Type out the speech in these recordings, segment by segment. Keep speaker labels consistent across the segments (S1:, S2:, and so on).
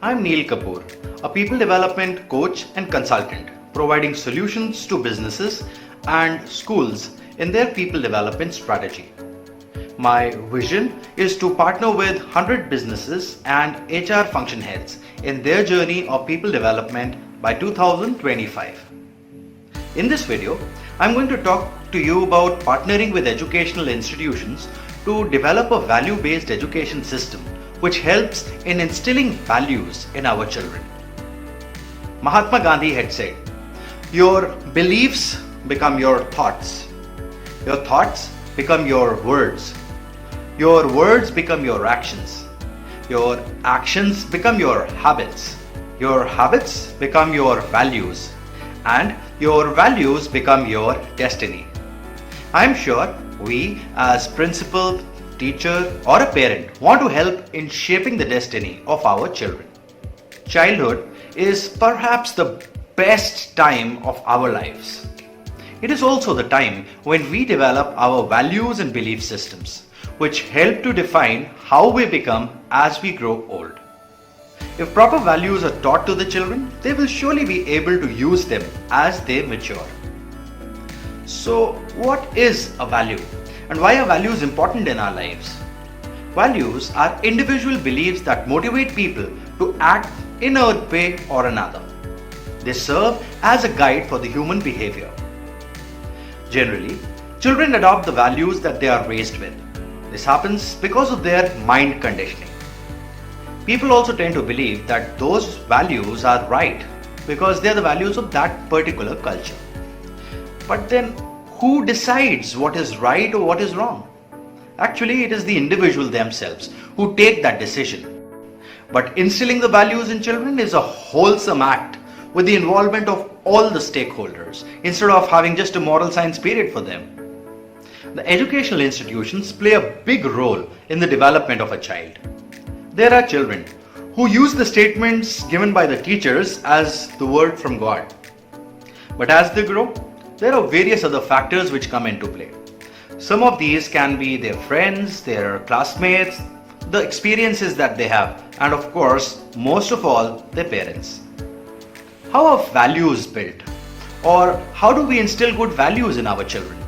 S1: I'm Neil Kapoor, a people development coach and consultant, providing solutions to businesses and schools in their people development strategy. My vision is to partner with 100 businesses and HR function heads in their journey of people development by 2025. In this video, I'm going to talk to you about partnering with educational institutions to develop a value-based education system which helps in instilling values in our children. Mahatma Gandhi had said, "Your beliefs become your thoughts become your words become your actions become your habits become your values, and your values become your destiny." I am sure we as principal, teacher or a parent want to help in shaping the destiny of our children. Childhood is perhaps the best time of our lives. It is also the time when we develop our values and belief systems, which help to define how we become as we grow old. If proper values are taught to the children, they will surely be able to use them as they mature. So, what is a value? And why are values important in our lives? Values are individual beliefs that motivate people to act in a way or another. They serve as a guide for the human behavior. Generally, children adopt the values that they are raised with. This happens because of their mind conditioning. People also tend to believe that those values are right because they are the values of that particular culture. But then, who decides what is right or what is wrong? Actually, it is the individual themselves who take that decision. But instilling the values in children is a wholesome act with the involvement of all the stakeholders instead of having just a moral science period for them. The educational institutions play a big role in the development of a child. There are children who use the statements given by the teachers as the word from God. But as they grow, there are various other factors which come into play. Some of these can be their friends, their classmates, the experiences that they have, and of course, most of all, their parents. How are values built? Or how do we instill good values in our children?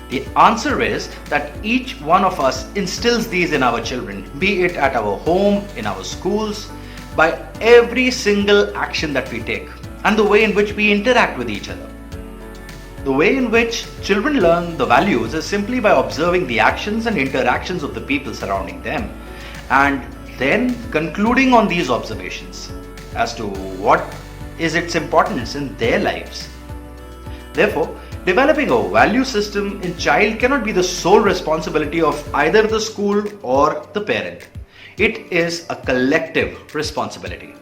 S1: The answer is that each one of us instills these in our children, be it at our home, in our schools, by every single action that we take, and the way in which we interact with each other. The way in which children learn the values is simply by observing the actions and interactions of the people surrounding them, and then concluding on these observations as to what is its importance in their lives. Therefore, developing a value system in child cannot be the sole responsibility of either the school or the parent. It is a collective responsibility.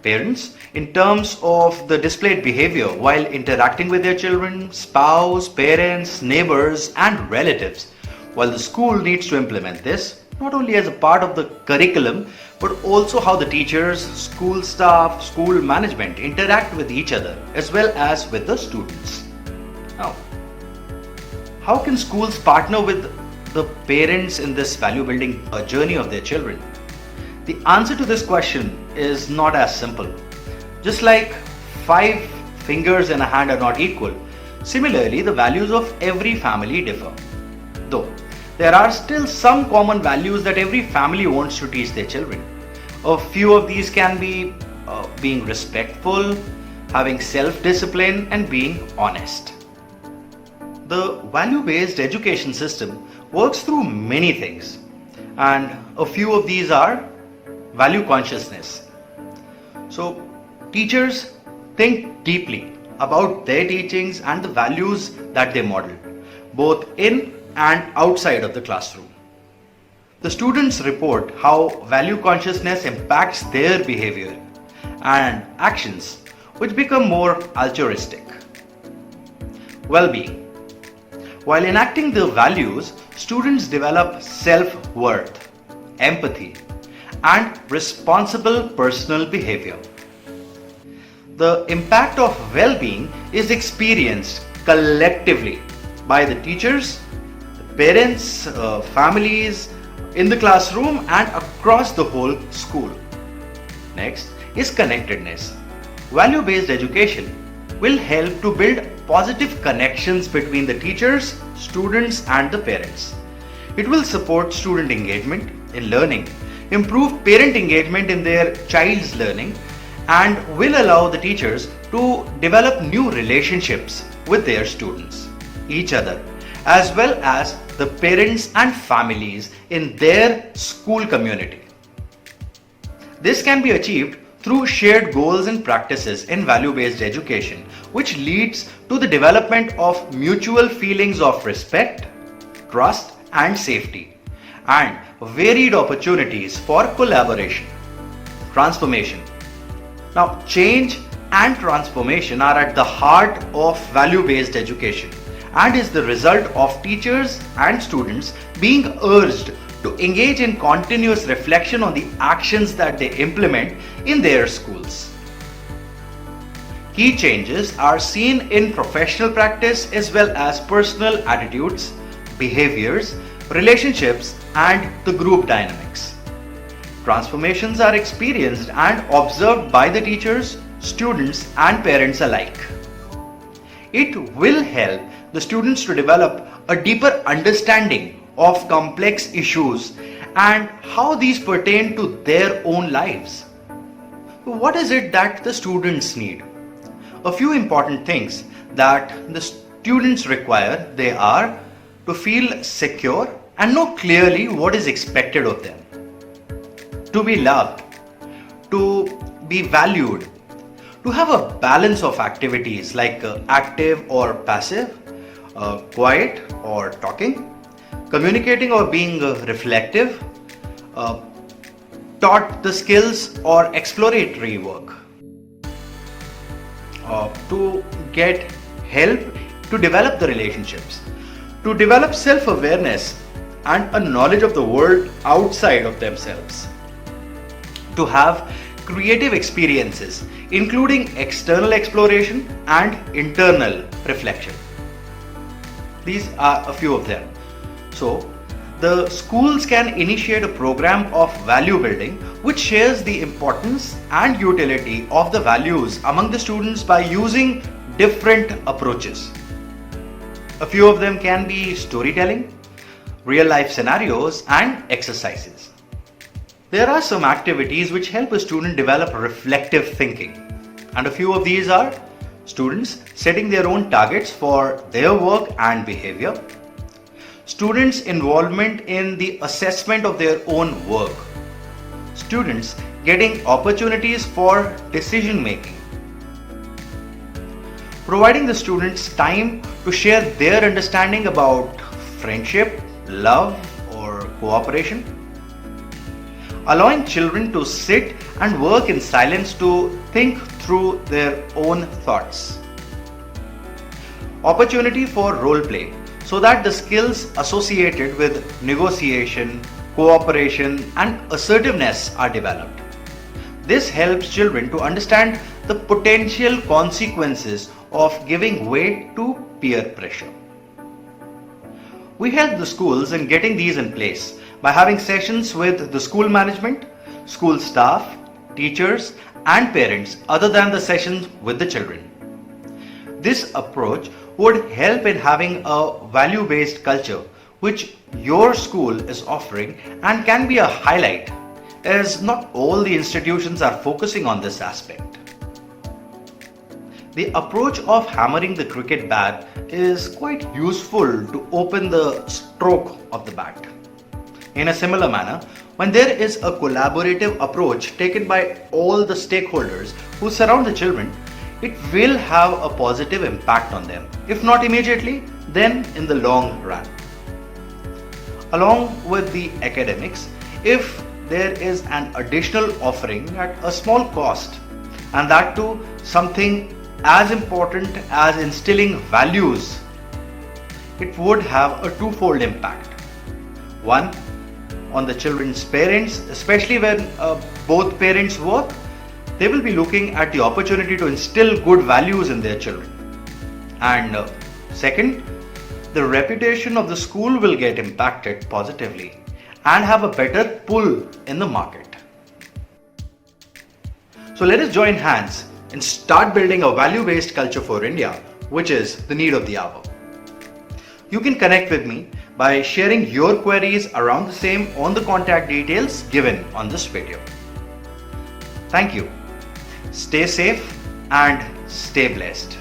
S1: Parents, in terms of the displayed behavior while interacting with their children, spouse, parents, neighbors, and relatives, while the school needs to implement this, not only as a part of the curriculum, but also how the teachers, school staff, school management interact with each other as well as with the students. Now, how can schools partner with the parents in this value building journey of their children? The answer to this question is not as simple. Just like 5 fingers in a hand are not equal, similarly the values of every family differ. Though there are still some common values that every family wants to teach their children. A few of these can be being respectful, having self-discipline, and being honest. The value-based education system works through many things, and a few of these are value consciousness. So, teachers think deeply about their teachings and the values that they model, both in and outside of the classroom. The students report how value consciousness impacts their behavior and actions, which become more altruistic. Well-being. While enacting the values, students develop self-worth, empathy, and responsible personal behavior. The impact of well-being is experienced collectively by the teachers, parents, families, in the classroom and across the whole school. Next is connectedness. Value-based education will help to build positive connections between the teachers, students and the parents. It will support student engagement in learning, improve parent engagement in their child's learning, and will allow the teachers to develop new relationships with their students, each other, as well as the parents and families in their school community. This can be achieved through shared goals and practices in value-based education, which leads to the development of mutual feelings of respect, trust and safety, and varied opportunities for collaboration. Transformation. Now, change and transformation are at the heart of value-based education and is the result of teachers and students being urged to engage in continuous reflection on the actions that they implement in their schools. Key changes are seen in professional practice as well as personal attitudes, behaviors, relationships, and the group dynamics. Transformations are experienced and observed by the teachers, students, and parents alike. It will help the students to develop a deeper understanding of complex issues and how these pertain to their own lives. What is it that the students need? A few important things that the students require, they are to feel secure and know clearly what is expected of them, to be loved, to be valued, to have a balance of activities like active or passive, quiet or talking, communicating or being reflective, taught the skills or exploratory work, to get help to develop the relationships, to develop self-awareness and a knowledge of the world outside of themselves, to have creative experiences including external exploration and internal reflection. These are a few of them. So, the schools can initiate a program of value building which shares the importance and utility of the values among the students by using different approaches. A few of them can be storytelling, real life scenarios, and exercises. There are some activities which help a student develop reflective thinking, and a few of these are students setting their own targets for their work and behavior, students' involvement in the assessment of their own work, students getting opportunities for decision making, providing the students time to share their understanding about friendship, love, or cooperation, allowing children to sit and work in silence to think through their own thoughts, opportunity for role play so that the skills associated with negotiation, cooperation, and assertiveness are developed. This helps children to understand the potential consequences of giving way to peer pressure. We help the schools in getting these in place by having sessions with the school management, school staff, teachers, and parents other than the sessions with the children. This approach would help in having a value-based culture which your school is offering and can be a highlight, as not all the institutions are focusing on this aspect. The approach of hammering the cricket bat is quite useful to open the stroke of the bat. In a similar manner, when there is a collaborative approach taken by all the stakeholders who surround the children, it will have a positive impact on them, if not immediately, then in the long run. Along with the academics, if there is an additional offering at a small cost, and that too something as important as instilling values, it would have a twofold impact. One, on the children's parents, especially when both parents work, they will be looking at the opportunity to instill good values in their children. And second, the reputation of the school will get impacted positively and have a better pull in the market. So let us join hands and start building a value-based culture for India, which is the need of the hour. You can connect with me by sharing your queries around the same on the contact details given on this video. Thank you. Stay safe and stay blessed.